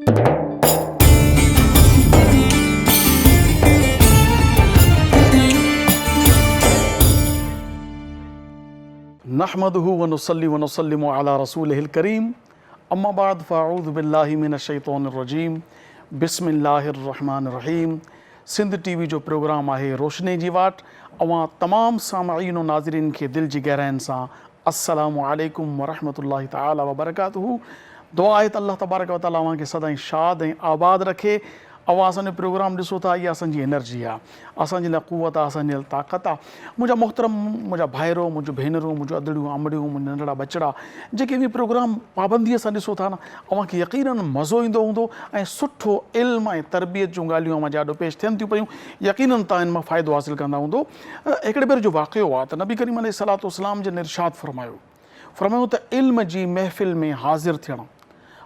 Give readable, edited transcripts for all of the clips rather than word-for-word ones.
नहमदुहु व नुसल्ली व नुसल्लिमु अला रसूलिहिल करीम अम्मा बाद फ़अऊज़ु बिल्लाहि मिनश शैतानिर रजीम बिस्मिल्लाहिर रहमानिर रहीम। सिंध टीवी जो प्रोग्राम आहे रोशनी जी वाट। अवां तमाम सामईन और नाज़रीन के दिल जी गहराइन सां अस्सलामु अलैकुम व रहमतुल्लाहि तआला व बरकातुहू। दुआ आहे त अल्लाह तबारक व तआला अवां खे सदाईं शाद ऐं आबाद रखे। अवां असांजो प्रोग्राम ॾिसो था, इहा असांजी एनर्जी आहे, असांजे लाइ क़ुवत आहे, असांजे लाइ ताक़त आहे। मुंहिंजा मोहतरम, मुंहिंजा भाइरो, मुंहिंजो भेनरूं, मुंहिंजो अदड़ियूं आमड़ियूं, मुंहिंजा नंढड़ा बचड़ा जेके बि प्रोग्राम पाबंदीअ सां ॾिसो था न, अव्हां खे यक़ीनन मज़ो ईंदो हूंदो ऐं सुठो इल्म ऐं तरबियत जूं ॻाल्हियूं अव्हां जे आॾो पेश थियनि थियूं पियूं। यक़ीनन तव्हां इन मां फ़ाइदो हासिलु कंदा हूंदो। हिकिड़े भेरे जो वाक़ियो आहे त नबी करीम अलैहिस्सलाम जन इरशाद फरमायो त इल्म जी महफ़िल में हाज़िर थियणु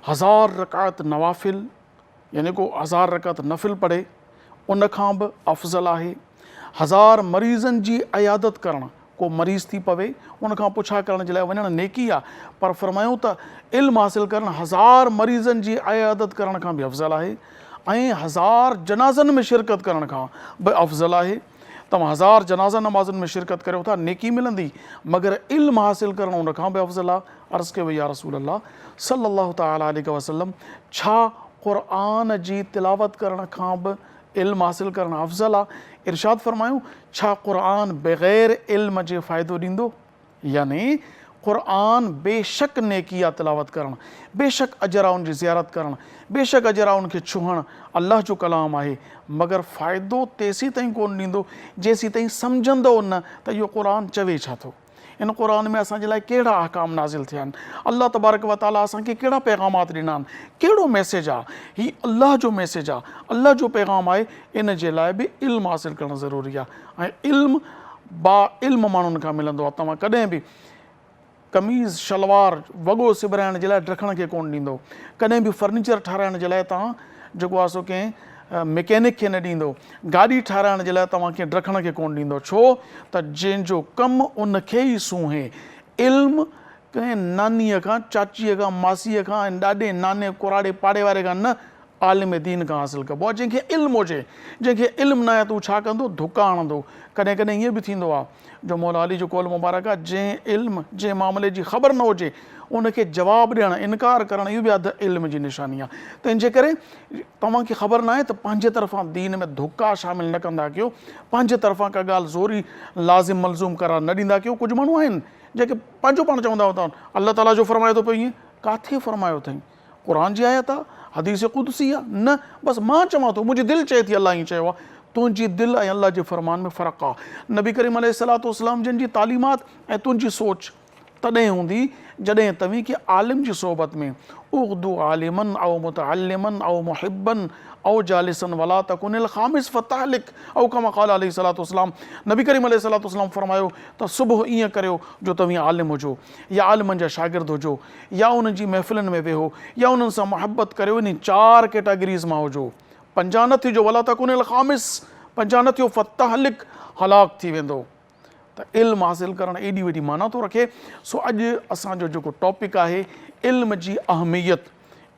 1000 रकात नवाफ़िल यानी को 1000 रकात नफ़िल पढ़े उन खां बि अफ़ज़ल आहे। 1000 मरीज़नि जी अयादत करणु, को मरीज़ थी पवे उन खां पुछा करण जे लाइ वञणु नेकी आहे, पर फरमायूं त इल्मु हासिलु करणु 1000 मरीज़नि जी अयादत करण खां बि अफ़ज़ल आहे ऐं 1000 जनाज़नि में शिरकत करण खां बि अफ़ज़ल आहे। तव्हां 1000 जनाज़ा नमाज़ुनि में शिरकत करियो था, नेकी मिलंदी, मगर इल्मु हासिलु करणु उन खां बि अफ़ज़ल आहे। अर्ज़ु कयो या रसूल अल्लाह सल्लल्लाहु तआला अलैहि वसल्लम, छा क़ुरान जी तिलावत करण खां बि इल्मु हासिलु करणु अफ़ज़ल आहे? इरशाद फरमायूं, छा क़ुरान बग़ैर इल्म जे फ़ाइदो ॾींदो? यानी क़ुरान बेशक नेकी आहे तिलावत करणु, बेशक अजर आहे उनजी ज़ियारत करणु, बेशक अजर आहे उनखे छुहणु, अल्लाह जो कलाम आहे, मगर फ़ाइदो तेसीं ताईं कोन ॾींदो जेसीं ताईं सम्झंदो न त इहो क़ुरान चवे छा थो। इन क़ुरान में असांजे लाइ कहिड़ा अहकाम नाज़िल थिया आहिनि, अल्लाह तबारक व तआला असांखे कहिड़ा पैगामात ॾिना आहिनि, कहिड़ो मैसेज आहे, हीउ अल्लाह जो मैसेज आहे, अल्लाह जो पैगाम आहे। इन जे लाइ बि इल्मु हासिलु करणु ज़रूरी आहे ऐं इल्मु इल्मु माण्हुनि खां मिलंदो आहे। तव्हां कॾहिं बि कमीज़ शलवार वॻो सिबराइण जे लाइ ॾखण खे कोन ॾींदो, कॾहिं बि फर्नीचर ठाराइण जे लाइ तव्हां जेको आहे सो कंहिं मैकेनिक खे न ॾींदो, गाॾी ठाराइण जे लाइ तव्हां कंहिं ॾखण खे कोन ॾींदो। छो त जंहिंजो कमु उनखे ई सूंहे। इल्मु कंहिं नानीअ खां, चाचीअ खां, मासीअ खां ऐं ॾाॾे नाने कुराड़े पाड़े वारे खां न, आलिम दीन खां हासिलु कबो आहे। जंहिंखे इल्मु हुजे, जंहिंखे इल्मु न आहे त हू छा कंदो, धुका हणंदो। कॾहिं कॾहिं ईअं बि थींदो आहे जो मौला अली जो कौल मुबारक आहे, जंहिं इल्मु जंहिं मामले जी ख़बर न हुजे उनखे जवाबु ॾियणु, इनकार करणु, इहो बि अधु इल्म जी निशानी आहे। तंहिंजे करे तव्हांखे ख़बर न आहे त पंहिंजे तरफ़ां दीन में धुका शामिलु न कंदा कयो, पंहिंजे तरफ़ां का ॻाल्हि ज़ोरी लाज़िम मलज़ूम करार न ॾींदा कयो। कुझु माण्हू आहिनि जेके पंहिंजो पाण चवंदा हुआ अल्लाह ताला जो फरमाए थो पियो, ईअं किथे फरमायो अथई? क़ुरान जी आयत आहे, हदीस क़ुदसी आहे? न, बसि मां चवां थो, मुंहिंजी दिलि चए थी अल्लाह ईअं चयो आहे। तुंहिंजी दिलि ऐं अल्लाह जे फ़रमान में फ़र्क़ु आहे। नबी करीम अलैहिस्सलाम जिन जी तालीमात ऐं तुंहिंजी सोच तॾहिं हूंदी जॾहिं तव्हीं कि आलिम जी सोबत में उग़्दू आलिमन औ मुतअल्लिमन औ मुहिब्बन औ जालिसन वला तकुनिल ख़ामिस फ़तहलिक औ कमा क़ाल अलैहिस्सलाम। नबी करीम अलैहिस्सलाम फरमायो त सुबुह ईअं करियो जो तव्हीं आलिम हुजो या आलिमनि जा शागिर्द हुजो या उन्हनि जी महफ़िलनि में वेहो या उन्हनि सां मुहबत करियो। इन 4 कैटेगरीज़ मां हुजो। 5 न थियो वला तकुनिल ख़ामिस, 5 न थियो फ़तहलिक, हलाक थी वेंदो। त इल्मु हासिलु करणु एॾी वॾी माना थो रखे। सो अॼु असांजो जेको टॉपिक आहे, इल्म जी अहमियत,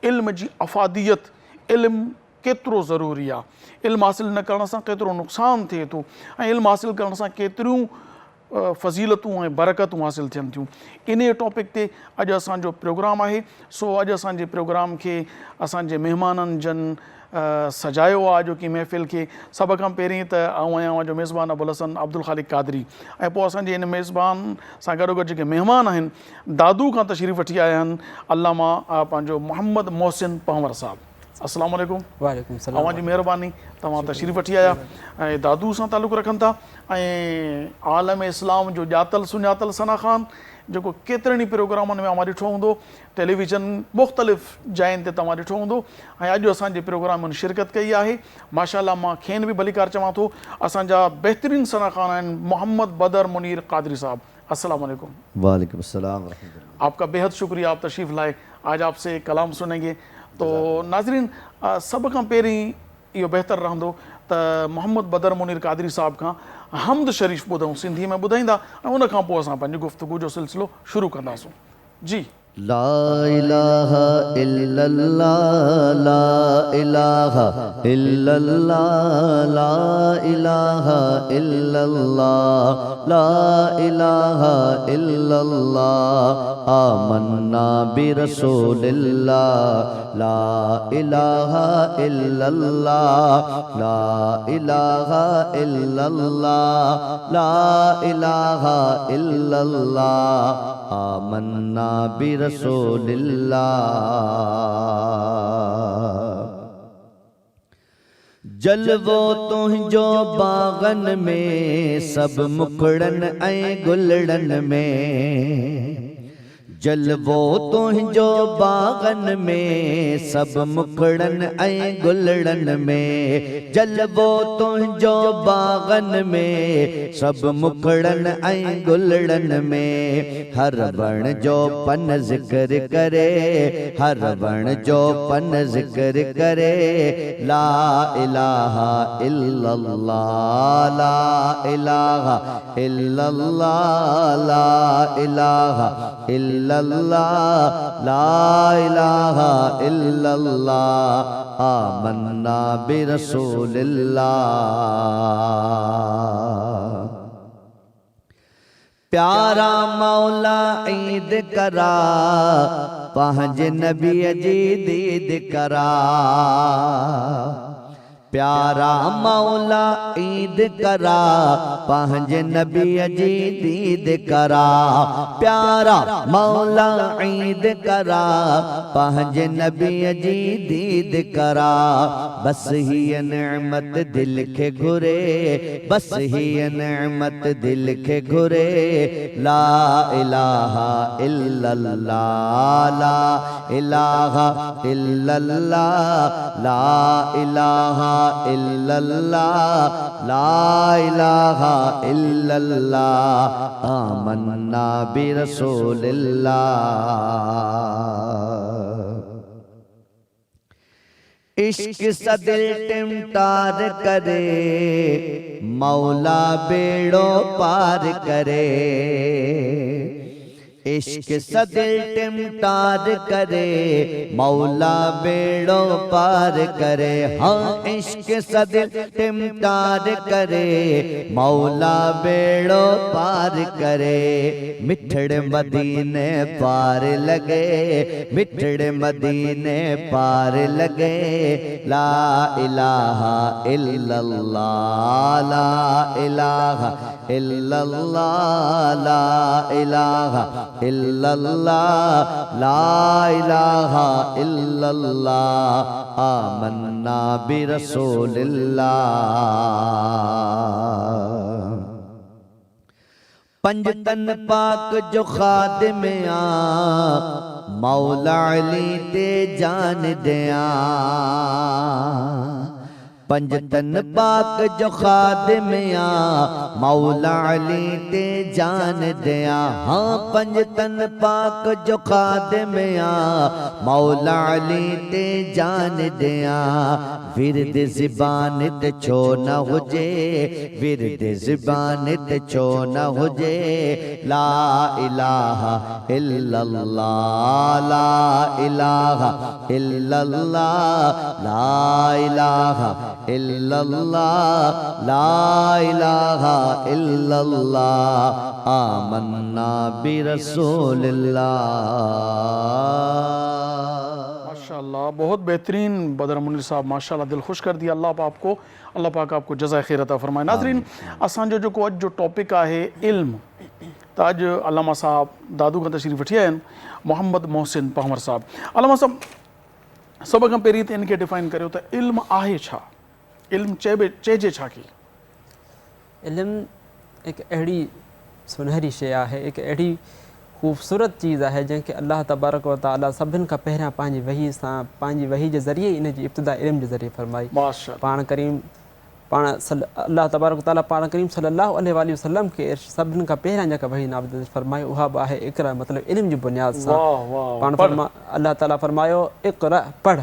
इल्म जी अफ़ादियत, इल्मु केतिरो ज़रूरी आहे, इल्मु हासिलु न करण सां केतिरो नुक़सानु थिए थो ऐं इल्मु हासिलु करण सां केतिरियूं फ़ज़ीलतूं ऐं बरकतूं हासिलु थियनि थियूं। इन टॉपिक ते अॼु असांजो प्रोग्राम आहे। सो अॼु असांजे प्रोग्राम खे असांजे महिमाननि जन सजायो आहे, जो कि महफ़िल खे। सभ खां पहिरीं त आऊं आहियां जो मेज़बान अबुल हसन अब्दुल ख़ालिक क़ादरी, ऐं पोइ असांजे इन मेज़बान सां गॾोगॾु जेके महिमान आहिनि, दादू खां तशरीफ़ वठी आया आहिनि अल्लामा पंहिंजो मोहम्मद मोहसिन पंवर साहब। अस्सलाम वालेकुम। वालेकुम सलाम। तव्हांजी महिरबानी, तव्हां तशरीफ़ वठी आया ऐं दादू सां तालुक़ु रखनि था ऐं आलम इस्लाम जो ॼातल सुञातल सना ख़ान, जेको केतिरनि ई प्रोग्रामनि में अवां ॾिठो हूंदो, टेलीविज़न मुख़्तलिफ़ जायुनि ते तव्हां ॾिठो हूंदो ऐं अॼु असांजे प्रोग्राम में शिरकत कई आहे। माशाअल्लाह, मां खेनि बि भलीकार चवां थो। असांजा बहितरीन सना ख़ान आहिनि मोहम्मद बदर मुनीर क़ादरी साहब। अस्सलाम वालेकुम। वालेकुम अस्सलाम। आपका बेहद शुक्रिया, आप तशरीफ़ लाए, आज आपसे कलाम सुनेंगे। तो नाज़रीन, सभ खां पहिरीं इहो बहितर रहंदो त मोहम्मद बदर मुनीर क़ादरी साहब खां हमद शरीफ़ ॿुधूं, सिंधी में ॿुधाईंदा ऐं उन खां पोइ असां पंहिंजी गुफ़्तगू जो सिलसिलो शुरू कंदासूं। जी ला इलाहा इल्लल्लाह ला इलाहा इल्लल्लाह ला इलाहा इल्लल्लाह ला इलाहा इल्लल्लाह आमन्ना बिरसूलिल्लाह ला इलाहा इल्लल्लाह ला इलाहा इल्लल्लाह ला इलाहा इल्लल्लाह आमन्ना बिरसूलिल्लाह। जलवो तुंहिंजो बागन में सब मुखड़न ऐं गुलड़न में, जलवो तुंहिंजो बागन में सब मुखड़न ऐं गुलड़न में, जलवो तुंहिंजो बागन में सब मुखड़न ऐं गुलड़न में, हर वण जो पन ज़िक्र करे, हर वण जो पन ज़िक्र करे, ला इलाहा इल्लल्लाह ला इलाहा इल्लल्लाह ला इलाहा इल्लल्लाह ला इलाहा इल्लल्लाह आमन्ना बिरसूलिल्लाह। प्यारा मौला ईद करा पंहिंज नबीअ जी दीद करा, प्यारा मौला ईद करा पंहिंज नबीअ जी दीद करा, प्यारा मौला ईद करा पंहिंज नबीअ जी दीद करा, बस हीअ नेमत दिल खे घुरे, बस हीअ नेमत दिल खे घुरे, ला इलाहा इल्लल्लाह ला इलाहा इल्लल्लाह ला इलाहा इल्लल्लाह ला इलाहा इल्लल्लाह आमन्ना बिरसूलिल्लाह। इश्क सदिल टिमटार करे मौला बेड़ो पार करे, इश्क सदिल टिमटार करे मौला बेड़ो पार करे, हाँ इश्क सदिल टिमटार करे मौला बेड़ो पार करे, मिठड़े मदीने पार लगे, मिठड़े मदीने पार लगे, ला इलाहा इल्लल्लाह ला इलाहा इल्लल्लाह ला इलाहा इल्लल्लाह ला इलाहा इल्लल्लाह आमन्ना बिरसूलिल्लाह। पंजतन पाक जो खादिम आ मौला अली ते जान दिया, पंजतन पाक जो खादिम आ मौला अली ते जान दिया, हाँ पंजतन पाक जो खादिम आ मौला अली ते जान दिया, विरद ज़बान ते छो न हुजे, विरद ज़बान ते छो न हुजे, ला इलाहा इल्लल्लाह ला इलाहा इल्लल्लाह ला इलाहा इल्लल्लाह ला इलाहा इल्लल्लाह आमन्ना बिरसूलिल्लाह। माशाअल्लाह, बहुत बेहतरीन बदर मुनीर साहब, माशाअल्लाह दिल खुश कर दिया। अल्लाह पाक आपको जज़ा खैर अता फरमाए। नाज़रीन, असांजो जेको अॼु जो टॉपिक आहे इल्म, त अॼु अल्लामा साहब दादू खां तशरीफ़ वठी आया आहिनि, मोहम्मद मोहसिन पंवर साहब। अल्लामा साहब, सभ खां पहिरीं त इनखे डिफाइन करियो त इल्म आहे छा, इल्म चइजे छा की? इल्म हिकु अहिड़ी सुनहरी शइ आहे, हिकु अहिड़ी ख़ूबसूरत चीज़ आहे जंहिंखे अल्लाह तबारक व तआला सभिनि खां पहिरियां पंहिंजी वही सां, पंहिंजी वही जे ज़रिए इन जी इब्तिदा इल्म जे ज़रिए फरमाई। अल्लाह तबारक व तआला पाण करीम सल्लल्लाहु अलैहि वसल्लम खे सभिनि खां पहिरियां जेका वही नाज़िल फरमाई उहा बि आहे इक़रा, मतिलबु इल्म जी बुनियाद सां। पाण अल्लाह ताला फरमायो इक़रा, पढ़,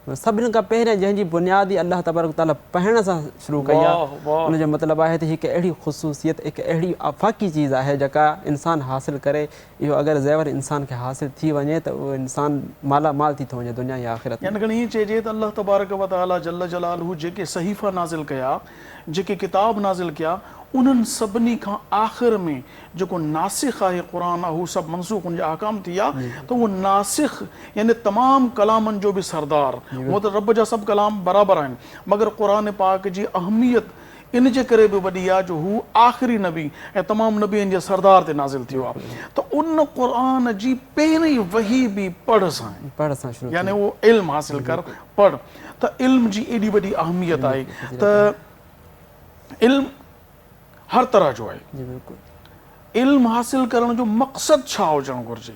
सभिनि खां पहिरियों जंहिंजी बुनियादी अलाह तबारक ताला पढ़ण सां शुरू कई आहे, वाह। उनजो मतिलबु आहे त हिकु अहिड़ी ख़ुसूसियत, हिकु अहिड़ी आफ़ाक़ी चीज़ आहे जेका इंसान हासिल करे। इहो अगरि ज़ेवर इंसान खे हासिल थी वञे त उहो इंसान मालामाल थी थो वञे दुनिया या आख़िरत में। यानी ईअं चइजे त अलाह तबारक व तआला जल्ल जलालहू जेके सहीफ़ा नाज़िल कया, जेके किताब नाज़िल कया, उन्हनि सभिनी खां आख़िर में जेको नासिख़ आहे क़ुरान आहे, हू सभु मनसूख़ उनजा अहकाम थी विया। त उहो नासिख़ यानी तमामु कलामनि जो बि सरदार। उहो त रब जा सभु कलाम बराबरि आहिनि, मगर क़ुरान पाक जी अहमियत इन जे करे बि वॾी आहे जो हू आख़िरी नबी ऐं तमामु नबीअनि जे सरदार ते नाज़िल थियो आहे। त उन क़ुरान जी पहिरीं वही बि पढ़ सां शुरू, यानी उहो इल्मु हासिल कर, पढ़। त इल्म जी एॾी वॾी अहमियत आहे त इल्मु हर तरह जो आहे। जी बिल्कुलु। इल्मु हासिल करण जो मक़सदु छा हुजणु घुरिजे?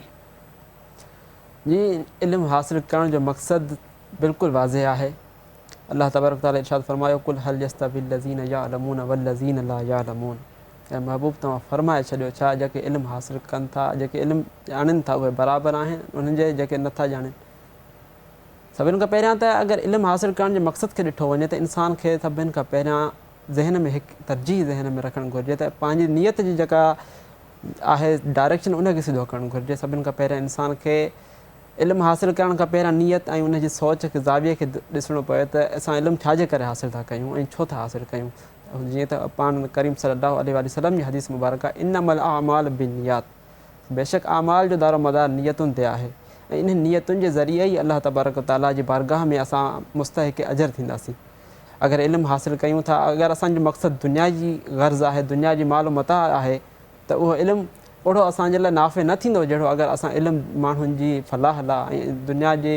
जी, इल्मु हासिल करण जो मक़सदु बिल्कुलु वाज़िह आहे। अल्लाह तबारक ताला इरशाद फरमायो, कुल हल यस्तविल लज़ीन यअलमून वल लज़ीन ला यअलमून। ऐं महबूब तव्हां फरमाए छॾियो, छा जेके इल्मु हासिल कनि था, जेके इल्मु ॼाणनि था, उहे बराबरि आहिनि उन्हनि जे जेके नथा ॼाणनि। सभिनि खां पहिरियां त अगरि इल्मु हासिल करण जे मक़सद खे ॾिठो वञे त इंसान खे सभिनि खां पहिरियां ज़हन में हिकु तरजीह ज़हन में रखणु घुरिजे त पंहिंजी नियत जी जेका आहे डायरेक्शन उनखे सिधो करणु घुरिजे। सभिनि खां पहिरियां इंसान खे इल्मु हासिल करण खां पहिरियां नियत ऐं उनजी सोच खे ज़ाविये खे ॾिसणो पए त असां इल्मु छाजे करे हासिल था कयूं ऐं छो था हासिल कयूं। जीअं त पाण करीम सल्लल्लाहु अलैहि वसल्लम जी हदीस मुबारक आहे, इन्नमल अअमाल बिन्नियात, बेशक आमाल जो दारो मदार नियतुनि ते आहे ऐं इन नियतुनि जे ज़रिए ई अल्लाह तबारक ताला जी बारगाह में असां मुस्तहिक़ अजर थींदासीं। अगरि इल्मु हासिल कयूं था, अगरि असांजो मक़सदु दुनिया जी गर्ज़ आहे, दुनिया जी माल मता आहे, त उहो इल्मु ओड़ो असांजे लाइ नाफ़े न थींदो जहिड़ो अगरि असां इल्मु माण्हुनि जी फलाह लाइ ऐं दुनिया जे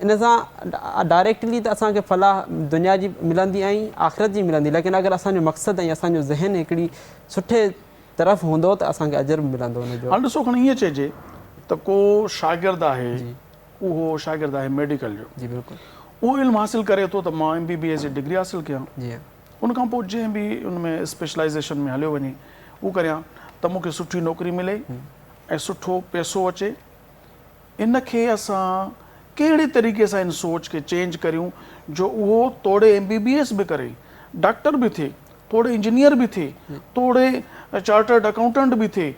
इन सां डायरेक्टली त असांखे फलाह दुनिया जी मिलंदी ऐं आख़िरत जी मिलंदी, लेकिन अगरि असांजो मक़सदु ऐं असांजो ज़हन हिकिड़ी सुठे तरफ़ हूंदो त असांखे अजर बि मिलंदो हुनजो। हाणे ॾिसो, खणी ईअं चइजे त को शागिर्दु आहे, उहो शागिर्दु आहे मेडिकल जो। जी बिल्कुलु। उहो इल्मु हासिल करे थो त मां MBBS जी डिग्री हासिल कयां, जी। उनखां पोइ जंहिं बि उनमें स्पेशलाइज़ेशन में हलियो वञे उहो करियां त मूंखे सुठी नौकिरी मिले ऐं सुठो पैसो अचे। इनखे असां कहिड़े तरीक़े सां इन सोच खे चेंज करियूं जो उहो तोड़े MBBS बि करे, डॉक्टर बि थिए, तोड़े इंजीनियर बि थिए, तोड़े चार्टर्ड अकाउंटेंट बि थिए,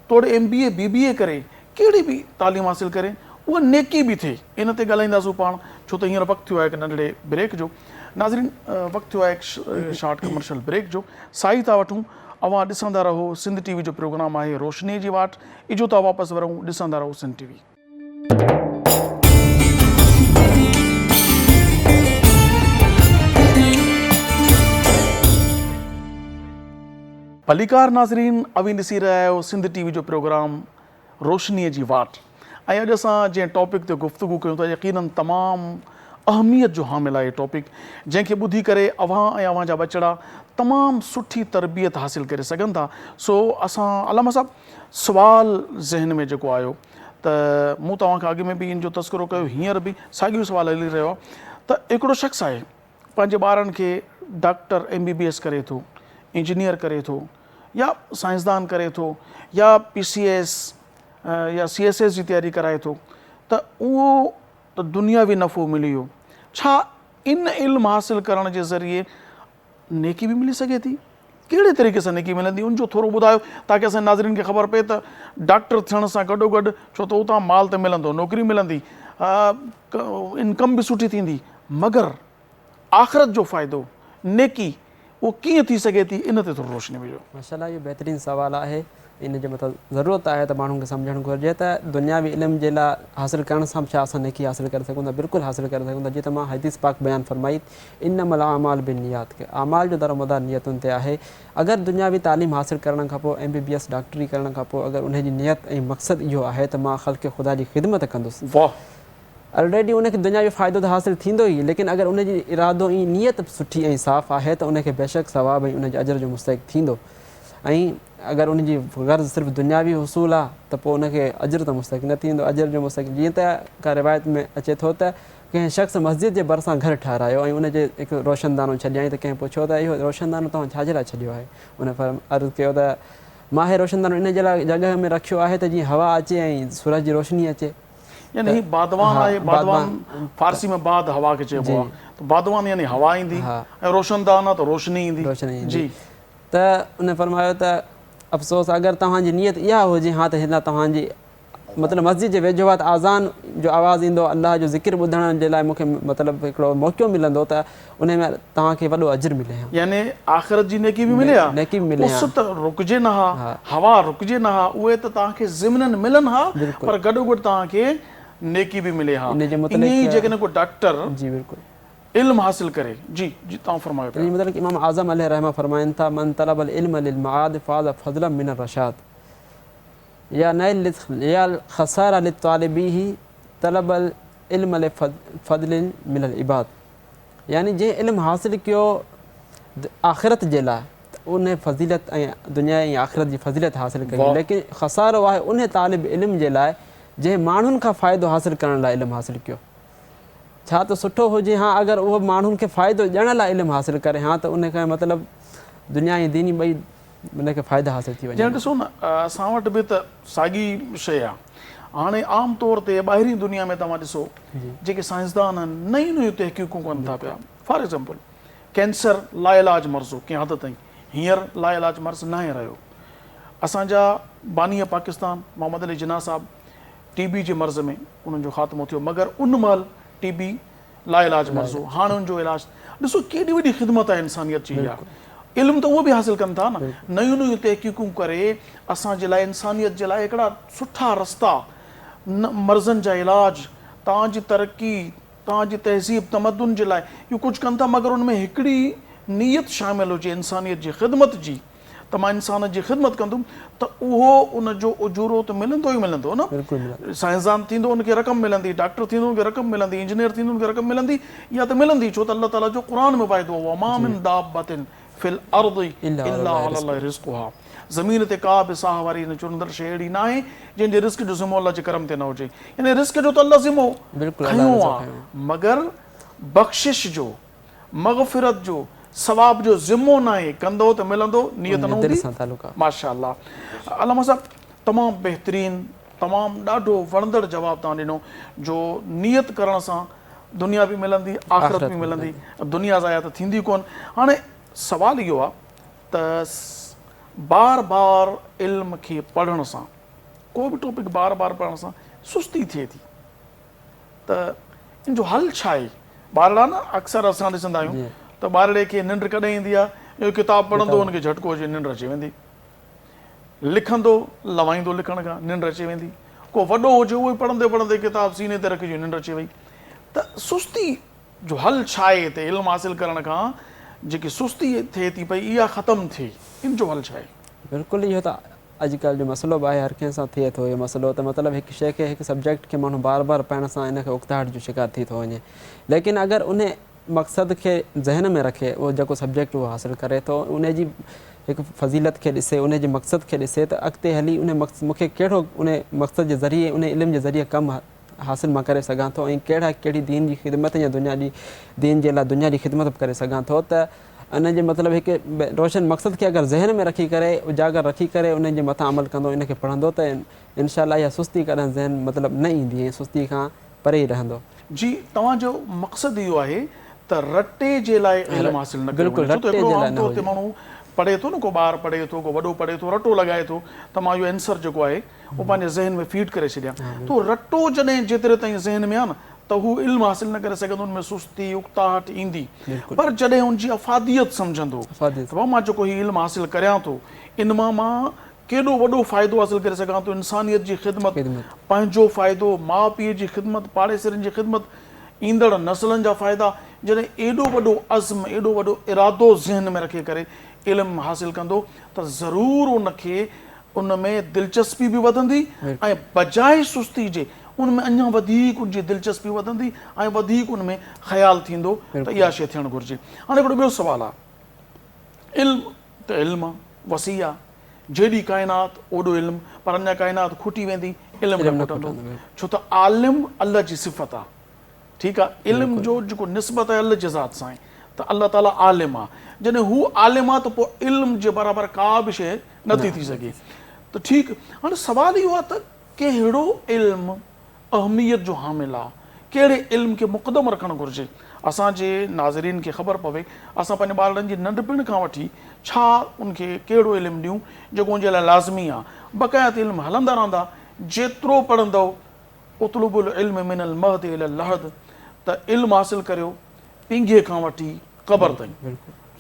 तोड़े MBA BBA करे, कहिड़ी बि तालीम हासिल करे, उहा नेकी बि थिए। इन ते ॻाल्हाईंदासीं पाण, छो त हींअर वक़्तु थियो आहे हिकु नंढड़े ब्रेक जो। नाज़रीन, वक़्तु थियो आहे हिकु शॉर्ट कमर्शियल ब्रेक जो। साई था वठूं, अवां ॾिसंदा रहो सिंध TV जो प्रोग्राम आहे रोशनी जी वाट। इजो था वापसि वरूं, ॾिसंदा रहो सिंध TV। भलीकार नाज़रीन, अवी ॾिसी रहिया आहियो सिंध TV जो प्रोग्राम रोशनीअ जी वाट। ऐं अॼु असां जंहिं टॉपिक ते गुफ़्तगू कयूं था, यकीनन तमामु अहमियत जो हामिल आहे टॉपिक, जंहिंखे ॿुधी करे अव्हां ऐं अव्हां जा बचड़ा तमामु सुठी तरबियत हासिल करे सघनि था। सो असां अलामा साहब, सुवाल ज़हन में जेको आयो त मूं तव्हांखे अॻु में बि इन जो तस्करो कयो, हींअर बि साॻियो सुवाल हली रहियो आहे त हिकिड़ो शख़्स आहे पंहिंजे ॿारनि खे डॉक्टर MBBS करे थो, इंजीनियर करे थो, या साइंसदान करे थो, या PCS या CSS जी तयारी कराए थो, त उहो त दुनियावी नफ़ो मिली वियो। छा इन इल्मु हासिल करण जे ज़रिए नेकी बि मिली सघे थी? कहिड़े तरीक़े सां नेकी मिलंदी, उनजो थोरो ॿुधायो ताकी असां नाज़रीन खे ख़बर पए त डॉक्टर थियण सां गॾोगॾु, छो त उतां माल त मिलंदो, नौकिरी मिलंदी, इनकम बि सुठी थींदी, मगर आख़िरत जो फ़ाइदो, नेकी, उहो कीअं थी सघे थी, इन ते थोरो रोशनी विझो। माशाअल्लाह, इहो बहितरीनु सुवालु आहे। इन जे मतिलबु ज़रूरत आहे त माण्हुनि खे सम्झणु घुरिजे त दुनियावी इल्म जे लाइ हासिल करण सां छा असां नेकी हासिल करे सघूं था। बिल्कुलु हासिल करे सघूं था। जीअं त मां हदीस पाक बयानु फरमाई, इन्नमल अअमाल बिन्नियात, के आमाल जो दारोमदार नियतुनि ते आहे। अगरि दुनियावी तालीम हासिल करण खां पोइ MBBS डॉक्टरी करण खां पोइ अगरि उनजी नियत ऐं मक़सदु इहो आहे त मां ख़ल्क़ ख़ुदा जी ख़िदमत कंदुसि, वाह, ऑलरेडी उनखे दुनियावी फ़ाइदो त हासिल थींदो ई, लेकिन अगरि उनजी इरादो ऐं नियत सुठी ऐं साफ़ आहे त उनखे बेशक सवाब ऐं उनजे अजर जो मुस्तहिक़ थींदो। ऐं अगरि उनजी गर्ज़ सिर्फ़ु दुनियावी हुसूल आहे त पोइ उनखे अजर त मुस्तहिक़ न थींदो, अजर जो मुस्तहिक़। जीअं त का रिवायत में अचे थो त कंहिं शख़्स मस्जिद जे भरिसां घर ठाहिरायो ऐं उनजे हिकु रोशनदानो छॾियईं, त कंहिं पुछियो त इहो रोशनदानो तव्हां छाजे लाइ छॾियो आहे? उन अर्ज़ु कयो त मां हे रोशनदानो इन जे लाइ जॻह में रखियो आहे त जीअं हवा अचे ऐं सूरज जी रोशनी अचे। यानी ही बादवान आहे, बादवान फारसी में बाद हवा खे चइबो आहे, त बादवान यानी हवा ईंदी ऐं रोशनदान आहे त रोशनी ईंदी। जी त उन फरमायो त अफ़सोस अगरि तव्हांजी नियत इहा हुजे हा त हिन तव्हांजी मतिलबु मस्जिद जे वेझो आहे त आज़ान जो आवाज़ु ईंदो, अलाह जो ज़िक्र ॿुधण जे लाइ मूंखे मतिलबु हिकिड़ो मौक़ो मिलंदो त उन में तव्हांखे वॾो अजर मिले हा, यानी आख़िरत जी नेकी बि मिले हा, नेकी बि मिले हा, उस त रुकिजे न हा, हवा रुकिजे न हा, उहे त तव्हांखे ज़िमननि मिलनि हा, पर गॾोगॾु तव्हांखे नेकी बि मिले हा। इन ई जेकॾहिं को डॉक्टर जी बिल्कुलु इल्म हासिल करे, जी जी तव्हां फरमायो पिया। मतिलबु इमाम आज़म अलैहि रहमा फरमाइनि था मन तलब इल्म लिल मआद फाज़ फज़लन मिन रशाद या नैल या खसारा लित तालिबीही तलब इल्म लिल फज़लिन मिनल इबाद, यानी जंहिं इल्मु हासिल कयो आख़िरत जे लाइ उन फज़ीलत ऐं दुनिया ऐं आख़िरत जी फज़ीलत हासिल कई, लेकिन खसारो आहे उन तालिब इल्म जे लाइ जंहिं माण्हुनि खां फ़ाइदो हासिल करण लाइ इल्मु हासिल कयो। छा त सुठो हुजे हा अगरि उहो माण्हुनि खे फ़ाइदो ॾियण लाइ इल्मु हासिल करे हा त उनखे मतिलबु दुनिया ऐं दीनी ॿई उनखे फ़ाइदा हासिल थी वञे। ॼण ॾिसो न असां वटि बि त साॻी शइ आहे। हाणे आम तौर ते ॿाहिरीं दुनिया में तव्हां ॾिसो जेके साइंसदान आहिनि नयूं नयूं तहक़ीक़ूं कनि था पिया। फॉर एग्ज़ाम्पल कैंसर लाइलाज मर्ज़ो कंहिं हद ताईं हींअर लाइलाज मर्ज़ न आहे रहियो। असांजा बानीअ पाकिस्तान मोहम्मद अली जिन्ना साहिबु TB जे मर्ज़ में उन्हनि जो ख़ात्मो थियो, मगर उन महिल TB लाइलाज मर्ज़ो, हाणे उनजो इलाज ॾिसो केॾी वॾी ख़िदमत आहे इंसानियत जी। इहा इल्मु त उहो बि हासिल कनि था न, नयूं नयूं तहक़ीक़ूं करे असांजे लाइ इंसानियत जे लाइ हिकिड़ा सुठा रस्ता मर्ज़नि जा इलाज, तव्हांजी तरक़ी, तव्हांजी तहज़ीब तमदुन जे लाइ इहो कुझु कनि था, मगर उन में हिकिड़ी नीयत शामिल हुजे इंसानियत जी ख़िदमत जी, त मां इंसान जी ख़िदमत कंदुमि त उहो उनजो उजूरो त मिलंदो ई मिलंदो न। साइंसदान थींदो उनखे रक़म मिलंदी, डॉक्टर थींदो उनखे रक़म मिलंदी, इंजीनियर थींदो उनखे रक़म मिलंदी, इहा त मिलंदी छो त अल्लाह ताला जो क़ुरान में वाइदो हुओ मा मिन दाब्बतिन फिल अर्दि इल्ला अलाह रिज़्क़ुहा, ज़मीन ते का बि साह वारी न चुनंदड़ शइ अहिड़ी न आहे जंहिंजे रिस्क जो ज़िमो अल्लाह जे करम ते न हुजे। यानी रिस्क जो त अल्लाह ज़िमो खयो आहे, मगर बख़्शिश जो, मग़फ़िरत जो, सवाब जो ज़िमो न आहे, कंदो त मिलंदो, नियत न हूंदी। माशाअल्लाह अल्लामा साहब तमामु बहितरीन, तमामु ॾाढो वणंदड़ जवाबु तव्हां ॾिनो जो नियत करण सां दुनिया बि मिलंदी, आख़िरत बि मिलंदी, दुनिया ज़ाया त थींदी कोन। हाणे सवाल इहो आहे त बार बार इल्म खे पढ़ण सां, को बि टॉपिक बार बार पढ़ण सां सुस्ती थिए थी, त इन जो हल छा आहे? ॿारड़ा न अक्सर असां ॾिसंदा आहियूं त ॿारड़े खे निंड कॾहिं ईंदी आहे, इहो किताबु पढ़ंदो हुनखे झटको अचे निंड अची वेंदी, लिखंदो लवाईंदो लिखण खां निंड अची वेंदी, को वॾो हुजे उहो पढ़ंदे पढ़ंदे किताबु सीने ते रखिजी निंड अची वई। त सुस्ती जो हल छा आहे हिते? इल्मु हासिल करण खां जेकी सुस्ती थिए थी पई इहा ख़तमु थिए, इन जो हल छा आहे? बिल्कुलु इहो त अॼुकल्ह जो मसइलो बि आहे, हर कंहिं सां थिए थो इहो मसइलो, त मतिलबु हिकु शइ खे, हिकु सब्जेक्ट खे माण्हू बार बार पढ़ण सां इनखे उकताहट जो शिकार थी थो वञे। लेकिन अगरि उन मक़सद खे ज़हन में रखे, उहो जेको सब्जेक्ट उहो हासिल करे थो, उनजी हिकु फज़ीलत खे ॾिसे, उनजे मक़सद खे ॾिसे त अॻिते हली उन मूंखे कहिड़ो उन मक़सद जे ज़रिए, उन इल्म जे ज़रिए कमु हासिल मां करे सघां थो, ऐं कहिड़ी दीन जी ख़िदमत या दुनिया जी दीन जे लाइ दुनिया जी ख़िदमत करे सघां थो। त इन जे मतिलबु हिकु रोशन मक़सद खे अगरि ज़हन में रखी करे, उजागर रखी करे उन जे मथां अमल कंदो, इनखे पढ़ंदो, त इनशाअल्लाह इहा सुस्ती कॾहिं ज़हन मतिलबु न ईंदी ऐं सुस्ती खां परे ई रहंदो। जी तव्हांजो मक़सदु इहो आहे त रटे जे लाइ इल्मु हासिल न कयो वञे, छो त हिकिड़ो आम तौर ते माण्हू पढ़े थो न, को ॿार पढ़े थो, को वॾो पढ़े थो, रटो लॻाए थो त मां इहो आंसर जेको आहे उहो पंहिंजे ज़हन में फीड करे छॾियां, त रटो जॾहिं जेतिरे ताईं ज़हन में आहे न त हू इल्मु हासिल न करे सघंदो, हुन में सुस्ती उकताहट ईंदी। पर जॾहिं हुनजी अफ़ादियत सम्झंदो त भाउ मां जेको हीउ इल्मु हासिल करियां थो, इन मां केॾो वॾो फ़ाइदो हासिल करे सघां थो, इंसानियत जी ख़िदमत, पंहिंजो फ़ाइदो, माउ पीउ जी ख़िदमत, पाड़ेसरनि जी ख़िदमत, ईंदड़ नसलनि जा फ़ाइदा, जॾहिं एॾो वॾो अज़्म, एॾो वॾो इरादो ज़हन में रखे करे इल्मु हासिल कंदो त ज़रूरु उनखे उन में दिलचस्पी बि वधंदी ऐं बजाए सुस्ती जे उन में अञा वधीक उनजी दिलचस्पी वधंदी ऐं वधीक उन में ख़्यालु थींदो त इहा शइ थियणु घुरिजे। हाणे हिकिड़ो ॿियो सुवालु आहे, इल्मु त इल्मु वसी आहे, जेॾी काइनात ओॾो इल्मु, पर अञा काइनात खुटी वेंदी, इल्मु न खुटंदो, छो त आलिम अल्लाह जी सिफ़त आहे। ठीकु आहे, इल्म जो जेको निस्बत आहे अल्लाह जे ज़ात सां आहे, त अल्लाह ताला आलिम आहे, जॾहिं हू आलिम आहे त पोइ इल्म जे बराबरि का बि शइ नथी थी सघे। त ठीकु, हाणे सुवालु इहो आहे त कहिड़ो इल्मु अहमियत जो हामिल आहे, कहिड़े इल्म खे मुक़दम रखणु घुरिजे। असांजे नाज़रीन खे ख़बर पवे असां पंहिंजे ॿारनि जी नंढपिण खां वठी छा उनखे कहिड़ो इल्मु ॾियूं जेको उनजे लाइ लाज़मी आहे। बक़ायत इल्म हलंदा रहंदा, जेतिरो पढ़ंदव उतलुबुल इल्म मिनल महद इलल लहद, त इल्मु हासिलु करियो पींघे खां वठी क़बर ताईं,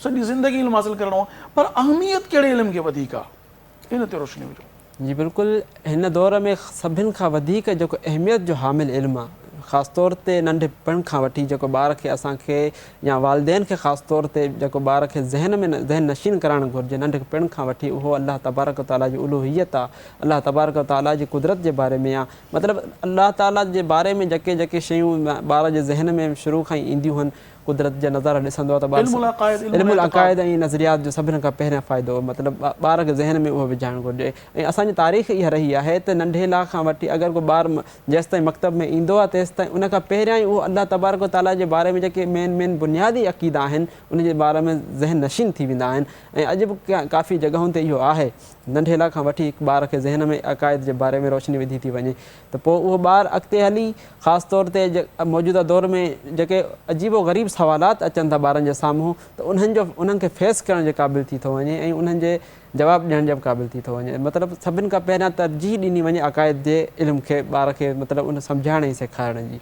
सॼी ज़िंदगी इल्मु हासिलु करिणो आहे। पर अहमियत कहिड़े इल्म खे वधीक आहे, इन ते रोशनी विझो। जी बिल्कुलु, हिन दौर में सभिनि खां वधीक जेको अहमियत जो हामिल इल्मु आहे, ख़ासि तौर ते नंढपिण खां वठी जेको ॿार खे असांखे या वालिदैन खे ख़ासि तौर ते जेको ॿार खे ज़हन नशीन कराइणु घुरिजे नंढपिण खां वठी, उहो अलाह तबारक व तआला जी उलूहियत आहे, अलाह तबारक व तआला जी कुदरत जे बारे में आहे। मतिलबु अलाह ताला जे बारे में जेके जेके शयूं ॿार जे ज़हन में शुरू खां ई ईंदियूं आहिनि, कुदरत जा नज़ारा ॾिसंदो आहे त इल्मुल अक़ाइद ऐं नज़रियात जो सभिनि खां पहिरियों फ़ाइदो मतिलबु ॿार खे ज़हन में उहो विझाइणु घुरिजे। ऐं असांजी तारीख़ इहा रही आहे त नंढे लाइ खां वठी अगरि को ॿारु जेसिताईं मकतब में ईंदो आहे तेसिताईं उन खां पहिरियां ई उहो अलाह तबारक व तआला जे बारे में जेके मेन बुनियादी अक़ीदा आहिनि उन जे बारे में ज़हन नशीन थी वेंदा आहिनि। ऐं अॼु बि काफ़ी जॻहुनि ते इहो आहे, नंढे लाइ खां वठी हिकु ॿार खे ज़हन में अक़ाइद जे बारे में रोशनी विधी थी वञे त पोइ उहो ॿारु अॻिते हली ख़ासि तौर ते मौजूदा दौर में जेके अजीबो ग़रीब सवालात अचनि था ॿारनि जे साम्हूं, त उन्हनि खे फेस करण जे क़ाबिल थी थो वञे ऐं उन्हनि जे जवाबु ॾियण जे बि क़ाबिल थी थो वञे। मतिलबु सभिनि खां पहिरियां तरजीह ॾिनी वञे अक़ाइद जे इल्म खे ॿार खे मतिलबु उन सम्झाइण ऐं सेखारण जी।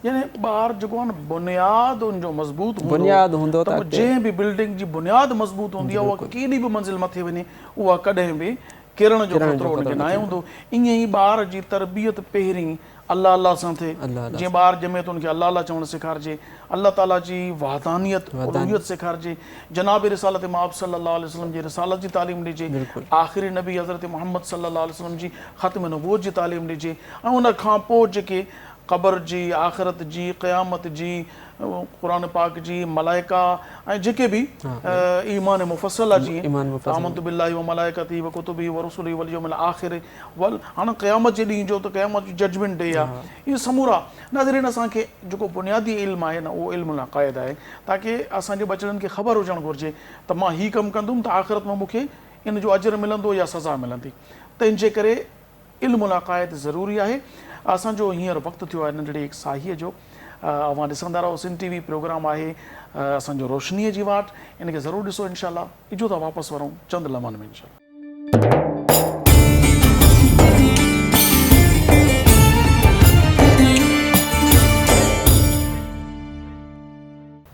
यानी ॿारु जेको आहे न बुनियाद उनजो मज़बूत हूंदो त जंहिं बि बिल्डिंग जी बुनियाद मज़बूत हूंदी आहे, उहा केॾी बि मंज़िल मथे वञे उहा कॾहिं बि किरण जो ख़तरो उनखे न हूंदो। ईअं ई ॿार जी तरबियत पहिरीं अलाह अलाह सां थिए, जीअं ॿारु ॼमे त उनखे अलाह अलाह चवणु सेखारिजे, अलाह ताला जी वहदानियत उलूहियत सेखारिजे, जनाब रिसालत मआब सल्लल्लाहु अलैहि वसल्लम जी रिसालत जी तालीम ॾिजे, आख़िरी नबी हज़रत मोहम्मद सल्लल्लाहु अलैहि वसल्लम जी ख़त्म नबूवत जी तालीम ॾिजे। ऐं उन खां पोइ जेके क़बर जी, आख़िरत जी, क़यामत जी, क़ुरान पाक जी, मलाइका ऐं जेके बि ईमान मुफ़स्सला जी आमनतु बिल्लाहि व मलाइकतिही व कुतुबिही व रुसुलिही वल यौमिल आख़िर वल, हाणे क़यामत जे ॾींहं जो त क़यामत जो जजमेंट डे आहे। इहे समूरा नाज़रीन असांखे जेको बुनियादी इल्मु आहे न उहो इल्मुल अक़ाइद आहे, ताकी असांजे बचड़नि खे ख़बर हुजणु घुरिजे त मां हीउ कमु कंदुमि त आख़िरत में मूंखे इन जो अजर मिलंदो या सज़ा मिलंदी। तंहिंजे करे इल्मुल अक़ाइद ज़रूरी आहे। असांजो हींअर वक़्तु थियो आहे नंढड़ी हिकु साहीअ जो, अवां ॾिसंदा रहो सिंध टीवी प्रोग्राम आहे असांजो रोशनीअ जी वाट, इनखे ज़रूरु ॾिसो इनशाअल्लाह। इजो था वापसि वरूं चंद लम्हनि में इनशाअल्लाह।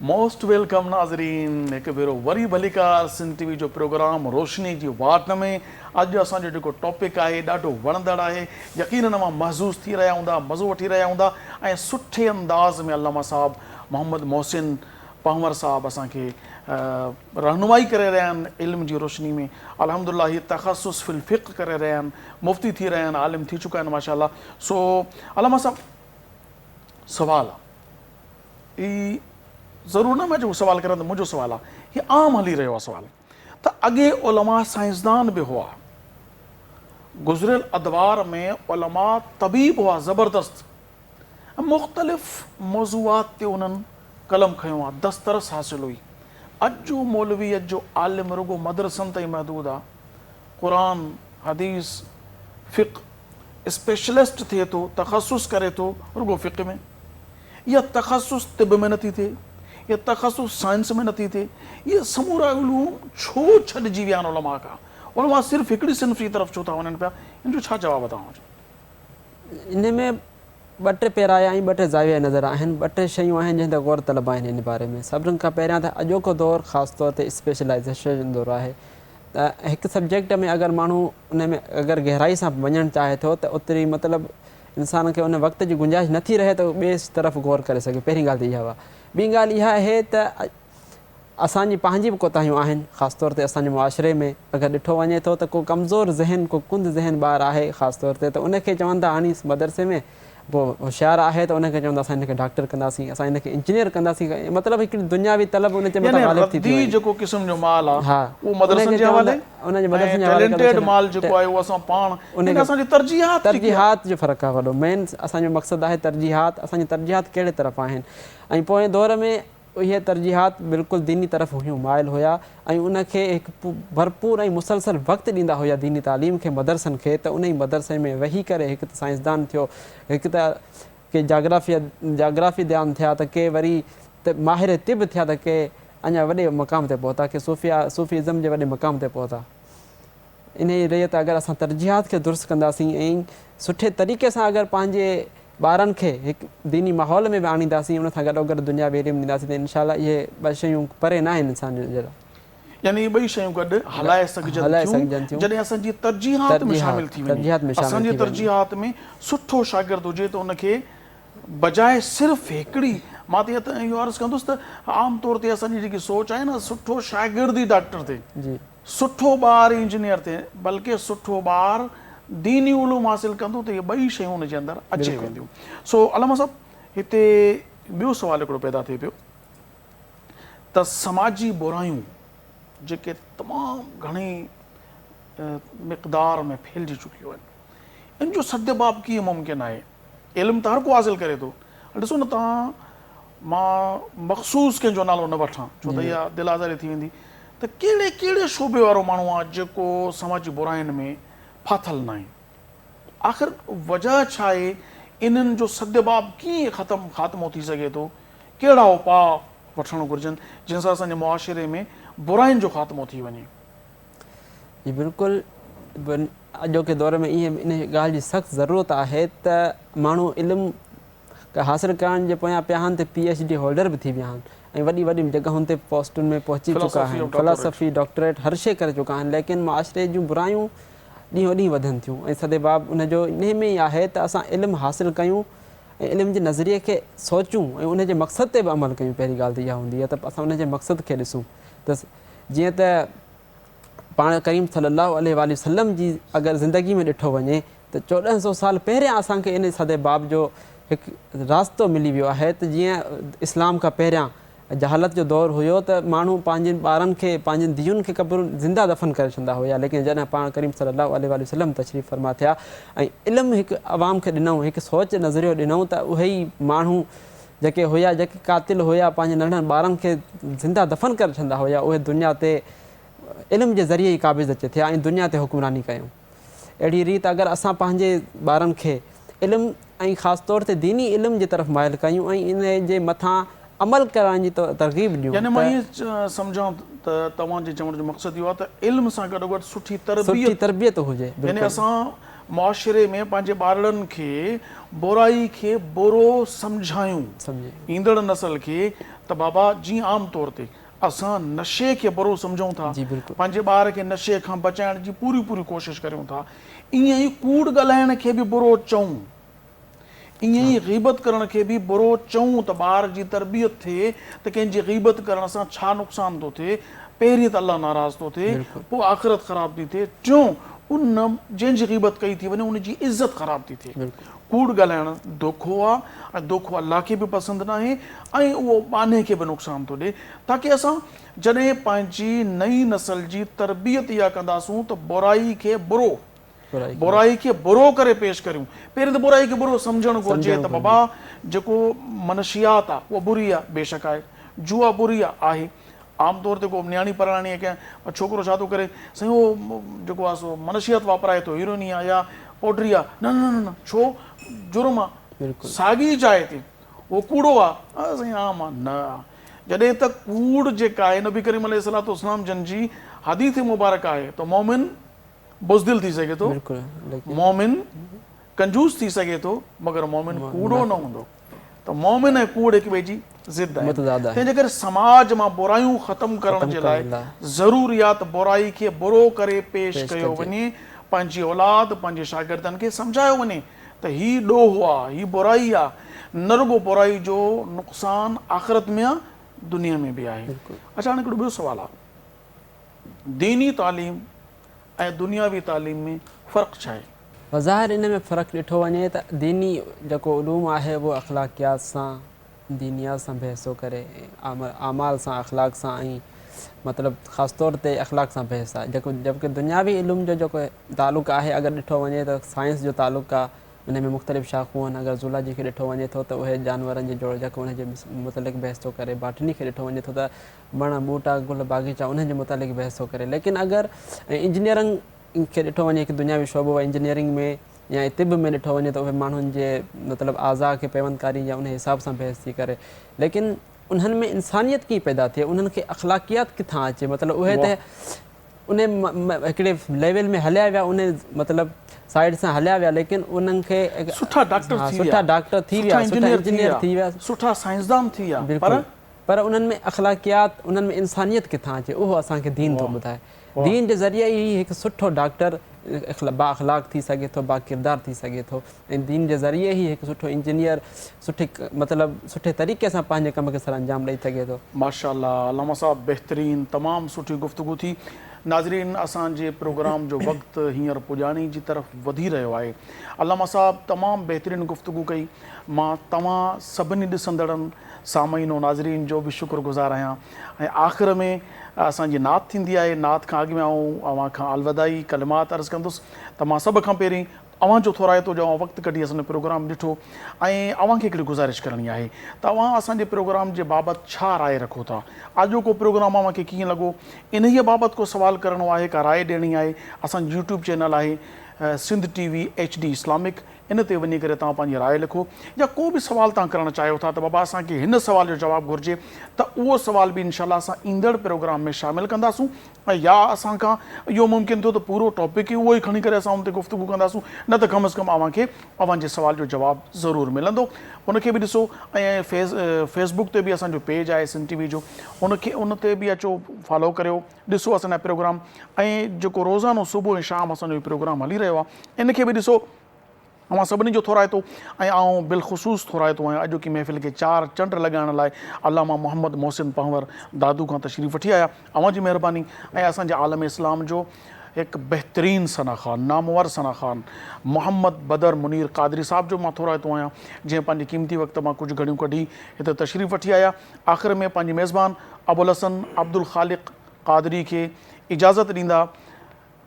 मोस्ट वेलकम नाज़रीन, हिकु भेरो वरी भलीकार सिंध टीवी जो प्रोग्राम रोशनी जी वाट में। अॼु असांजो जेको टॉपिक आहे ॾाढो वणंदड़ आहे, यकीनन मां महज़ूज़ थी रहिया हूंदा, मज़ो वठी रहिया हूंदा ऐं सुठे अंदाज़ में अल्लामा साहब मोहम्मद मोहसिन पंवर साहब असांखे रहनुमाई करे रहिया आहिनि इल्म जी रोशनी में। अल्हम्दुलिल्लाह हीअ तख़सुस फिल फ़िक़्ह करे रहिया आहिनि, मुफ़्ती थी रहिया आहिनि, आलिम थी चुका आहिनि माशाअल्लाह। सो अल्लामा साहब, सवाल आहे ई ज़रूरु न मां जेको सवाल कयां त मुंहिंजो सवाल आहे, हीअ आम हली रहियो आहे सवाल त अॻे उलमा साइंसदान बि हुआ, गुज़िरियल अदवार में उलमा तबीब हुआ ज़बरदस्त, मुख़्तलिफ़ मौज़ूआत ते उन्हनि कलम खयो आहे, दस्तरस हासिल हुई। अॼु जो मौलवी, अॼु जो आलिम रुगो मदरसनि ताईं महदूद आहे, क़ुरान हदीस फ़िक़्ह स्पेशलिस्ट थिए थो, तख़सुस करे थो रुगो फ़िक़्ह में, या तख़सुस तिब में नथी थिए, या तख़सुस साइंस में नथी थिए। ये समूरा उलूम छो छॾिजी विया आहिनि उलमा खां? उलमा सिर्फ़ु हिकिड़ी सिन्फ़ जी तरफ़ छो था वञनि पिया? इन जो छा जवाबु तव्हां? इन में ॿ टे पैराया ऐं ॿ टे ज़ाविया नज़र आहिनि, ॿ टे शयूं आहिनि जंहिं ते गौर तलब आहिनि इन बारे में। सभिनी खां पहिरियां त अॼोको दौरु ख़ासि तौर ते स्पेशलाइज़ेशन दौरु आहे, त हिकु सब्जेक्ट में अगरि माण्हू उन में अगरि गहराई सां वञणु चाहे थो त ओतिरी मतिलबु इंसान खे उन वक़्त जी गुंजाइश नथी रहे त ॿिए तरफ़ गौर करे सघे। पहिरीं ॻाल्हि त इहा हुआ। ॿी ॻाल्हि इहा आहे त असांजी पंहिंजी बि कोताहियूं आहिनि, ख़ासि तौर ते असांजे मुआशिरे में अगरि ॾिठो वञे थो त को कमज़ोर ज़हन, को कुंद ज़हन ॿारु आहे ख़ासि तौर ते, त उनखे चवनि था हाणे मदरसे में पोइ होशियारु आहे त उनखे चवंदा असां हिनखे डॉक्टर कंदासीं, असां हिनखे इंजीनियर कंदासीं, मतिलबु हिकिड़ी दुनियावी तलब उनजे मथां गालिब थी थी जेको क़िस्म जो माल आहे, हा, उहो मदरसनि जे हवाले, उनजे मदरसनि जे हवाले टैलेंटेड माल जेको आहे उहो असां पाण, उनखे असांजी तरजीहात जो फ़र्क़ु आहे वॾो। मेन असांजो मक़सदु आहे तरजीहात, असांजी तरजीहात कहिड़े तरफ़ आहिनि। ऐं पोइ दौर में इहे तरजीहात बिल्कुलु दीनी तरफ़ हुयूं माइल हुया ऐं उनखे हिकु भरपूर ऐं मुसलसल वक़्तु ॾींदा हुया दीनी तालीम खे मदरसनि खे। त उन ई मदरसे में वेही करे हिकु त साइंसदान थियो, हिकु त के जाग्राफ़ी ध्यानु थिया, त के वरी त माहिर तिब थिया, त के अञा वॾे मक़ाम ते पहुता, के सूफ़िज़म जे वॾे मक़ाम ते पहुता। इन ई रहित अगरि असां तरजीहात खे दुरुस्त कंदासीं ऐं सुठे तरीक़े सां अगरि पंहिंजे ॿारनि खे हिकु दीनी माहौल में बि आणींदासीं, उन सां गॾोगॾु दुनियावी इल्मु ॾींदासीं, त इनशाला इहे ॿ शयूं परे न आहिनि इंसान जे लाइ। यानी ॿई शयूं गॾु हलाए सघजनि थियूं जॾहिं असांजी तरजीहात में शामिल थी वञे। असांजी तरजीहात में सुठो शागिर्द हुजे त उनखे बजाए सिर्फ़ु हिकिड़ी, मां त इहो अर्ज़ु कंदुसि त आम तौर ते असांजी जेकी सोच आहे न, सुठो शागिर्द ई डॉक्टर थिए, सुठो ॿारु इंजीनियर थिए, बल्कि सुठो ॿारु दीनी उलूम हासिल कंदो, त इहे ॿई शयूं हुनजे अंदरि अची वेंदियूं। सो अलामा साहब, हिते ॿियो सुवाल हिकिड़ो पैदा थिए पियो त समाजी बुरायूं जेके तमामु घणी मिक़दार में फैलिजी चुकियूं आहिनि, इन जो सदबाब कीअं मुमकिन आहे? इल्मु त हर को हासिल करे थो। ॾिसो न तव्हां, मां मख़सूस कंहिंजो नालो न वठां छो त इहा दिलि आज़ारी थी वेंदी, त कहिड़े कहिड़े शोबे वारो माण्हू आहे जेको समाजी बुराइनि में फाथल न आहे? आख़िर वजह छा आहे? इन्हनि जो सदबाब कीअं ख़ात्मो थी सघे थो? कहिड़ा उपाउ वठणु घुरिजनि जिन सां असांजे मुआशिरे में बुराइनि जो ख़ात्मो थी वञे? जी बिल्कुलु, अॼोके दौर में ईअं इन ॻाल्हि जी सख़्तु ज़रूरत आहे त माण्हू इल्मु हासिल करण जे पोयां पिया आहिनि, त PhD होल्डर बि थी विया आहिनि ऐं वॾी वॾी जॻहुनि ते पोस्टुनि में पहुची चुका आहिनि, फ़िलासफ़ी डॉक्टरेट हर शइ करे चुका आहिनि। लेकिन मुआशिरे जूं बुरायूं ॾींहों ॾींहुं वधनि थियूं ऐं सदबाब उनजो इन में ई आहे त असां इल्मु हासिल कयूं ऐं इल्म जे नज़रिए खे सोचूं ऐं उनजे मक़सद ते बि अमल कयूं। पहिरीं ॻाल्हि त इहा हूंदी आहे त असां उनजे मक़सद खे ॾिसूं। त जीअं त पाण करीम सल्लल्लाहु अलैहि वसल्लम जी अगरि ज़िंदगी में ॾिठो वञे त 1400 साल पहिरियां असांखे इन सदबाब जो हिकु रास्तो मिली वियो आहे। त जीअं इस्लाम खां पहिरियां जहालत जो दौरु हुयो त माण्हू पंहिंजे ॿारनि खे, पंहिंजनि धीउनि खे क़ब्र ज़िंदा दफ़न करे छॾंदा हुया। लेकिन जॾहिं पाण करीम सल्लल्लाहु अलैहि वसल्लम तशरीफ़ फरमा थिया ऐं इल्मु हिकु अवाम खे ॾिनऊं, हिकु सोच नज़रियो ॾिनऊं, त उहे ई माण्हू जेके हुया, जेके कातिल हुया, पंहिंजे नंढनि ॿारनि खे ज़िंदा दफ़न करे छॾंदा हुया, उहे दुनिया ते इल्म जे ज़रिए ई क़ाबिज़ अचे थिया ऐं दुनिया ते हुकुमरानी कयूं। अहिड़ी रीति अगरि असां पंहिंजे ॿारनि खे इल्मु ऐं ख़ासि तौर ते दीनी इल्म जी तरफ़ माइल कयूं ऐं इन जे मथां अमल करण जी तरग़ीब ॾियूं। यानी मां इएं सम्झां त तव्हांजे चवण जो मक़सदु इहो आहे त इल्म सां गॾोगॾु सुठी तरबियत हुजे। यानी असां मुआशिरे में पंहिंजे ॿारनि खे बुराई खे बुरो सम्झायूं, ईंदड़ नसल खे त बाबा जीअं आम तौर ते असां नशे खे बुरो सम्झूं था, पंहिंजे ॿार खे नशे खां बचाइण जी पूरी कोशिशि करियूं था, ईअं ई कूड़ ॻाल्हाइण खे बि बुरो चऊं, ईअं ई ग़ीबत करण खे बि बुरो चऊं, त ॿार जी तरबियत थिए त कंहिंजी ग़ीबत करण सां छा नुक़सानु थो थिए। पहिरीं त अल्लाह नाराज़ थो थिए, पोइ आख़िरत ख़राब थी थिए, टियों उन जंहिंजी ग़ीबत कई थी वञे उनजी इज़त ख़राब थी थिए। कूड़ ॻाल्हाइण दोखो आहे ऐं दोखो अल्लाह खे बि पसंदि न आहे ऐं उहो बाने खे बि नुक़सानु थो ॾिए। ताकी असां जॾहिं पंहिंजी नई नसल जी तरबियत इहा कंदासूं त बुराई खे बुरो करे पेश करियूं। पहिरीं त बुराई खे बुरो सम्झणु घुरिजे त बाबा जेको मनशियात आहे उहा बुरी आहे, बेशक आहे, जुआ बुरी आहे। आम तौर ते को न्याणी परणाणी कंहिं छोकिरो छा थो करे, साईं उहो जेको आहे सो मनशियत वापराए थो, हीरोइनी आहे या पोट्री आहे, न न न छो जुर्म आहे, साॻी चाहे थी, उहो कूड़ो आहे, साईं आम आहे, न। जॾहिं त कूड़ जेका आहे नबी करीम अलैहिस्सलाम जन जी हदीस मुबारक आहे त मोमिन बुज़दिल थी सघे थो, मोमिन कंजूस थी सघे थो, मगर मोमिन कूड़ो न हूंदो। त मोमिन ऐं कूड़ हिक ॿिए जी ज़िद आहे। तंहिंजे करे समाज मां बुरायूं ख़तमु करण जे लाइ ज़रूरी आहे त बुराई खे बुरो करे पेश कयो वञे, पंहिंजी औलाद पंहिंजे शागिर्दनि खे सम्झायो वञे त हीउ ॾोहो आहे, हीउ बुराई आहे, न रुॻो बुराई जो नुक़सानु आख़िरत में आहे, दुनिया में बि आहे। अच्छा, हाणे हिकिड़ो ॿियो सुवालु आहे, दीनी तालीम ऐं दुनियावी तालीम में फ़र्क़ु छा आहे? वज़ाहिर इन में फ़र्क़ु ॾिठो वञे त दीनी जेको उलूम आहे उहो अख़लाक़ियात सां, दीनियात सां बहसो करे, आमाल सां, अख़लाक सां ऐं मतिलबु ख़ासि तौर ते अख़लाक सां बहस आहे। जबकि दुनियावी इल्म जो जेको तालुक़ु आहे, अगरि ॾिठो वञे त साइंस जो तालुक़ु आहे, उन में मुख़्तलिफ़ शाख़ूं आहिनि। अगरि ज़ूलॉजी खे ॾिठो वञे थो त उहे जानवरनि जे जोड़जक उन जे मुतलिक़ बहस थो करे। बॉटनी खे ॾिठो वञे थो त वण ॿूटा गुल बाग़ीचा उन जे मुतलिक़ बहस थो करे। लेकिन अगरि इंजीनियरिंग खे ॾिठो वञे हिकु दुनियावी शोबो आहे, इंजीनियरिंग में या तिब में ॾिठो वञे त उहे माण्हुनि जे मतिलबु आज़ा खे पैवंदकारी या उन हिसाब सां बहस थी करे। लेकिन उन्हनि में इंसानियत कीअं पैदा थिए, उन्हनि खे अख़लाक़ियात किथां अचे, मतिलबु उहे त उन हिकिड़े लेवल में हलिया विया, उन मतिलबु साइड सां हलिया विया, लेकिन उन्हनि खे सुठा डॉक्टर थी विया, सुठा इंजीनियर थी विया, सुठा साइंसदान थी विया, पर उन्हनि में अख़लाक़ियात, उन्हनि में इंसानियत किथां अचे, उहो असांखे दीन थो ॿुधाए। दीन जे ज़रिए ई हिकु सुठो डॉक्टर बा अख़लाक़ थी सघे थो, बा किरदार थी सघे थो। ऐं दीन जे ज़रिए ई हिकु सुठो इंजीनियर मतिलबु सुठे तरीक़े सां पंहिंजे कम खे सर अंजाम ॾेई सघे थो। माशाअल्लाह, अल्लामा साहब बहितरीन, तमामु सुठी गुफ़्तगू थी। नाज़रीन, असांजे प्रोग्राम जो वक़्तु हींअर पुॼाणी जी तरफ़ वधी रहियो आहे। अल्लामा साहब तमामु बहितरीन गुफ़्तगू कई। मां तव्हां सभिनी ॾिसंदड़नि सामईन नाज़रीन जो बि शुक्रगुज़ार आहियां। ऐं आख़िर में असांजी नात थींदी आहे। नात खां अॻु में अव्हां खां अलविदाई कलिमात अर्ज़ु कंदुसि त मां सभ खां पहिरीं अव्हांजो थोराइतो जो वक़्तु कढी असांजो प्रोग्राम ॾिठो ऐं अव्हांखे हिकिड़ी गुज़ारिश करणी आहे त अव्हां असांजे प्रोग्राम जे बाबति छा राय रखो था। अॼु को प्रोग्राम अव्हांखे कीअं लॻो, इन ई बाबति को सुवाल करिणो आहे, का राय ॾियणी आहे। असांजो यूट्यूब चैनल आहे सिंध TV HD इस्लामिक, इन ते वञी करे तव्हां पंहिंजी राय लिखो, या को बि सुवाल तव्हां करणु चाहियो था त बाबा असांखे हिन सुवाल जो जवाबु घुरिजे, त उहो सुवाल बि इनशाला असां ईंदड़ प्रोग्राम में शामिलु कंदासूं। ऐं या असां खां इहो मुमकिन थियो त पूरो टॉपिक ई उहो ई खणी करे असां उन ते गुफ़्तगू कंदासूं, न त कम अज़ कम अव्हांजे सुवाल जो जवाबु ज़रूरु मिलंदो। उनखे बि ॾिसो। ऐं फेसबुक ते बि असांजो पेज आहे सिंध TV जो, उन ते बि अचो, फॉलो करियो, ॾिसो असांजा प्रोग्राम। ऐं जेको रोज़ानो सुबुह ऐं शाम असांजो प्रोग्राम हली रहियो आहे, इनखे बि ॾिसो। अवां सभिनी जो थोराइतो ऐं आउं बिलख़ुसूस थोराइतो आहियां अॼु की महफ़िल खे 4 चंड लॻाइण लाइ अल्लामा मोहम्मद मोहसिन पंवर दादू खां तशरीफ़ वठी आया। अवां जी महिरबानी। ऐं असांजे आलम इस्लाम जो हिकु बहितरीन सनाख़ान, नामवर सनाख़ान मोहम्मद बदर मुनीर क़ादरी साहब जो मां थोराइतो आहियां, जंहिं पंहिंजे क़ीमती वक़्त मां कुझु घड़ियूं कढी हिते तशरीफ़ वठी आया। आख़िर में पंहिंजी मेज़बान अबुल हसन अब्दुल ख़ालिक़ क़ादरी खे इजाज़त ॾींदा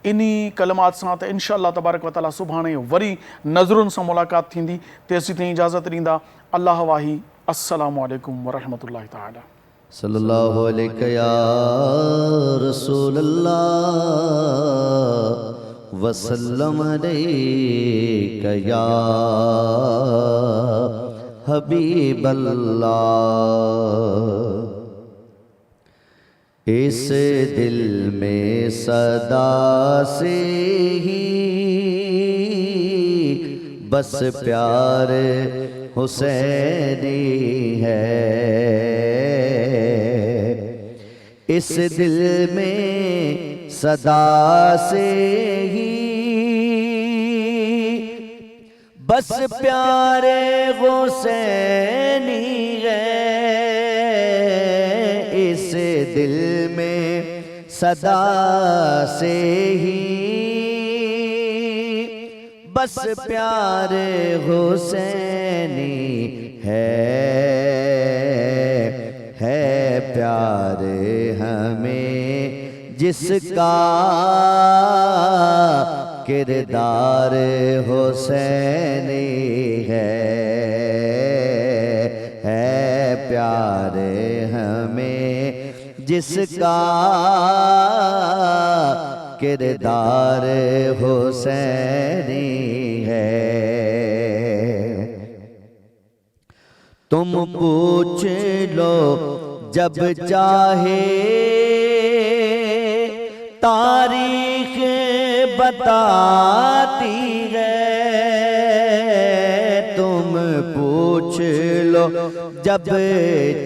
इन्ही कलमात सां त इंशाअल्लाह तबारक व तआला सुभाणे वरी नज़रुनि सां मुलाक़ात थींदी। तेसीं ताईं इजाज़त ॾींदा। अल्लाह वाही। अस्सलामु अलैकुम वरहमतुल्लाहि तआला। सल्लल्लाहु अलैहि या रसूल अल्लाह वसल्लम अलैका या हबीब अल्लाह। इस दिल में सदा से ही बस प्यार हुसैनी है। इस दिल में सदा से ही बस प्यार हुसैनी है। इस दिल में सदा से ही बस प्यार हुसैनी है प्यार हमें जिसका किरदार हुसैनी है प्यार हमें जिसका किरदार हुसैनी है। तुम पूछ लो जब चाहे तारीख बताती है। तुम पूछ लो जब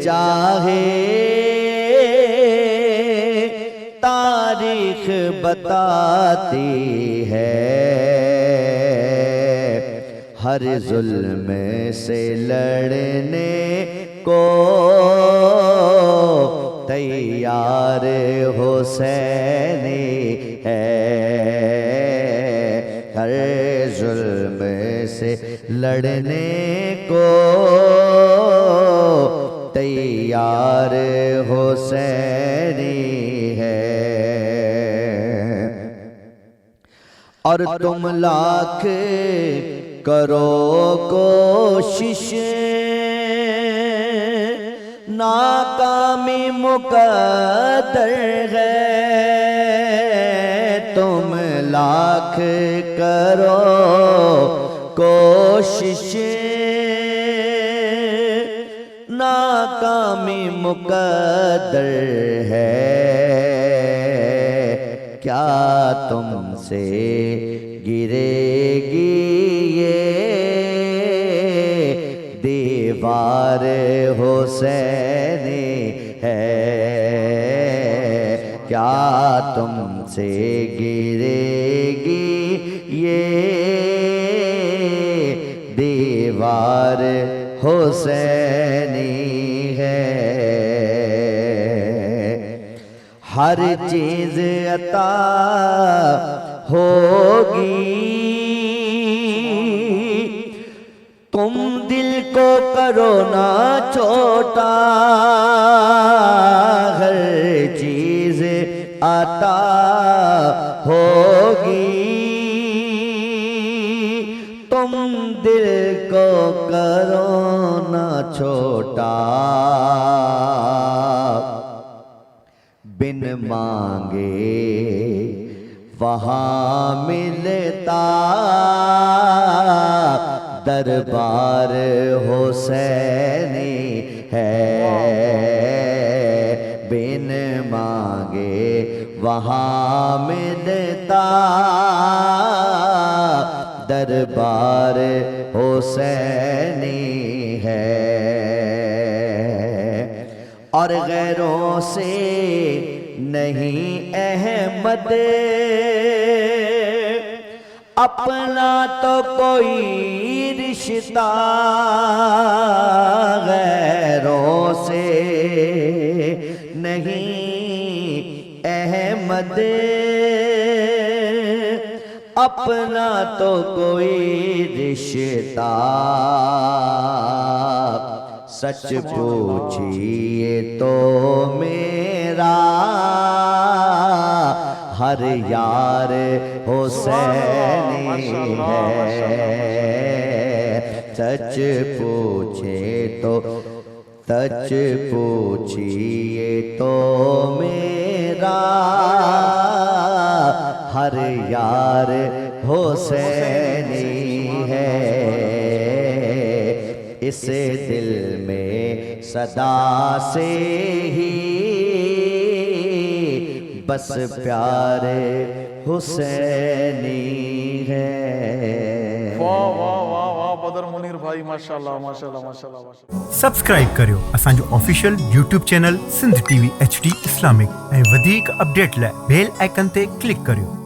चाहे तारीख बताती है। हर जुल्म से लड़ने को तैयार हुसैनी है। हर जुल्म से लड़ने को तैयार हुसैनी है। और तुम लाख करो कोशिश नाकामी मुकद्दर है, तुम लाख करो कोशिश नाकामी मुकद्दर है। क्या तुमसे गिरेगी ये दीवार हुसैनी है, क्या तुमसे गिरेगी ये दीवार हुसैनी है। हर चीज अता होगी, तुम दिल को करो ना छोटा, हर चीज अता होगी, तुम दिल को करो ना छोटा। बिन मांगे वहाँ मिलता दरबार हुसैनी है, बिन मांगे वहाँ मिलता दरबार हुसैनी है। और गैरों से नहीं अहमद अपना तो कोई रिश्ता, गैरों से नहीं अहमद अपना तो कोई रिश्ता। सच पूछिए तो मेरा हर यार हुसैनी है, सच पूछे तो सच पूछिए तो मेरा हर यार हुसैनी है। इस दिल में सदा से ही बस प्यारे हुसैनी है। वाह वाह वाह वाह बदर मुनीर भाई, माशाल्लाह माशाल्लाह माशाल्लाह माशाल्लाह। सब्सक्राइब करियो असांजो official YouTube channel Sindh TV HD Islamic ऐं वधीक अपडेट लाइ बेल आइकन ते क्लिक करियो।